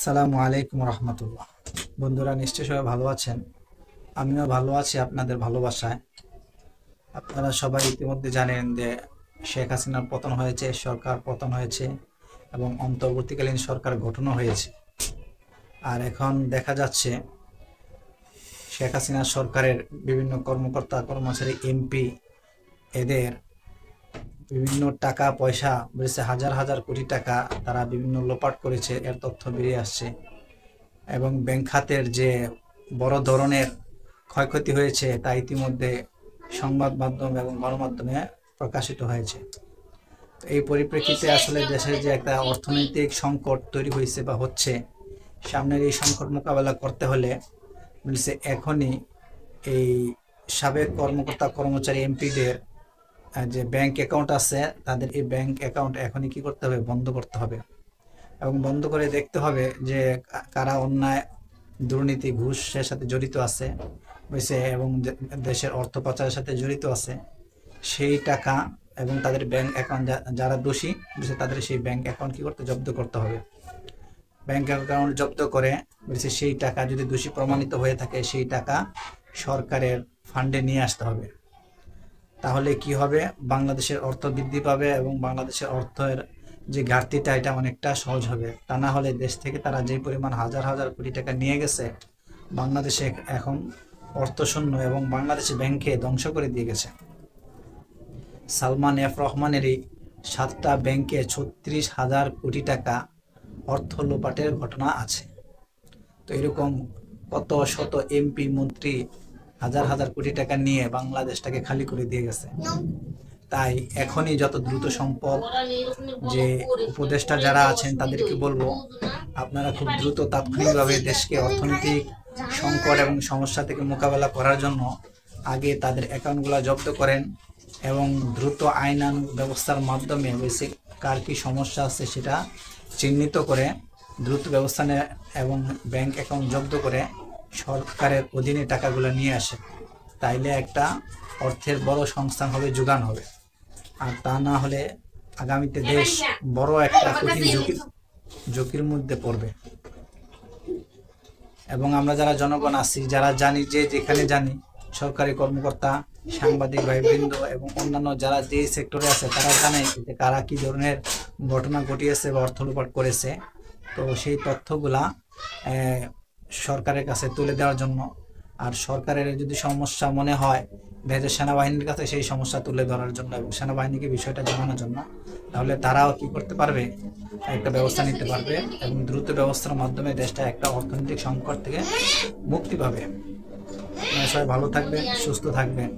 আসসালামু আলাইকুম রহমতুল্লাহ। বন্ধুরা, নিশ্চয়ই সবাই ভালো আছেন। আমিও ভালো আছি আপনাদের ভালোবাসায়। আপনারা সবাই ইতিমধ্যে জানেন যে শেখ হাসিনার পতন হয়েছে, সরকার পতন হয়েছে এবং অন্তর্বর্তীকালীন সরকার গঠনও হয়েছে। আর এখন দেখা যাচ্ছে শেখ হাসিনা সরকারের বিভিন্ন কর্মকর্তা কর্মচারী এমপি এদের বিভিন্ন টাকা পয়সা বেড়েছে, হাজার হাজার কোটি টাকা তারা বিভিন্ন লোপাট করেছে, এর তথ্য বেরিয়ে আসছে। এবং ব্যাংক খাতের যে বড় ধরনের ক্ষয়ক্ষতি হয়েছে তা ইতিমধ্যে সংবাদ মাধ্যম এবং গণমাধ্যমে প্রকাশিত হয়েছে। এই পরিপ্রেক্ষিতে আসলে দেশের যে একটা অর্থনৈতিক সংকট তৈরি হয়েছে বা হচ্ছে, সামনের এই সংকট মোকাবেলা করতে হলে বলছে এখনই এই সাবেক কর্মকর্তা কর্মচারী এমপিদের যে ব্যাংক অ্যাকাউন্ট আছে তাদের এই ব্যাংক অ্যাকাউন্ট এখনই কি করতে হবে, বন্ধ করতে হবে। এবং বন্ধ করে দেখতে হবে যে কারা অন্যায় দুর্নীতি ঘুষের সাথে জড়িত আছে বুঝছে এবং দেশের অর্থ পাচারের সাথে জড়িত আছে, সেই টাকা এবং তাদের ব্যাংক অ্যাকাউন্ট যারা দোষী বুঝছে তাদের সেই ব্যাংক অ্যাকাউন্ট কি করতে, জব্দ করতে হবে। ব্যাংক অ্যাকাউন্ট জব্দ করে বুঝছে সেই টাকা যদি দোষী প্রমাণিত হয়ে থাকে সেই টাকা সরকারের ফান্ডে নিয়ে আসতে হবে। তাহলে কি হবে, বাংলাদেশের অর্থ বৃদ্ধি পাবে এবং বাংলাদেশের অর্থের যে ঘাটতিটা এটা অনেকটা সহজ হবে। তা না হলে দেশ থেকে তারা যে পরিমাণ হাজার হাজার কোটি টাকা নিয়ে গেছে, বাংলাদেশে এখন অর্থশূন্য এবং বাংলাদেশে ব্যাংকে ধ্বংস করে দিয়ে গেছে। সালমান এফ রহমানেরই 7টা ব্যাংকে 36,000 কোটি টাকা অর্থ লোপাটের ঘটনা আছে। তো এরকম কত শত এমপি মন্ত্রী হাজার হাজার কোটি টাকা নিয়ে বাংলাদেশটাকে খালি করে দিয়ে গেছে। তাই এখনই যত দ্রুত সম্ভব যে উপদেষ্টা যারা আছেন তাদেরকে বলবো, আপনারা খুব দ্রুত তাৎক্ষণিকভাবে দেশকে অর্থনৈতিক সংকট এবং সমস্যা থেকে মোকাবেলা করার জন্য আগে তাদের অ্যাকাউন্টগুলো জব্দ করেন এবং দ্রুত আইনান ব্যবস্থার মাধ্যমে বেসিক কার কি সমস্যা আছে সেটা চিহ্নিত করে দ্রুত ব্যবস্থা নেয় এবং ব্যাংক অ্যাকাউন্ট জব্দ করে সরকারের অধীনে টাকাগুলো নিয়ে আসে। তাইলে একটা অর্থের বড় সংস্থান হবে, যোগান হবে। আর তা না হলে আগামীতে দেশ বড় একটা কঠিন ঝুঁকির মধ্যে পড়বে। এবং আমরা যারা জনগণ আছি, যারা জানি, যে যেখানে জানি, সরকারি কর্মকর্তা, সাংবাদিক ভাইবৃন্দ এবং অন্যান্য যারা যে সেক্টরে আছে তারা জানে যে কারা কি ধরনের ঘটনা ঘটিয়েছে বা অর্থ লোপাট করেছে। তো সেই তথ্যগুলা সরকারের কাছে তুলে দেওয়ার জন্য, আর সরকারের যদি সমস্যা মনে হয় দেশের সেনাবাহিনীর কাছে সেই সমস্যা তুলে ধরার জন্য এবং সেনাবাহিনীকে বিষয়টা জানানোর জন্য, তাহলে তারাও কি করতে পারবে, একটা ব্যবস্থা নিতে পারবে এবং দ্রুত ব্যবস্থার মাধ্যমে দেশটা একটা অর্থনৈতিক সংকট থেকে মুক্তি পাবে। সবাই ভালো থাকবেন, সুস্থ থাকবেন।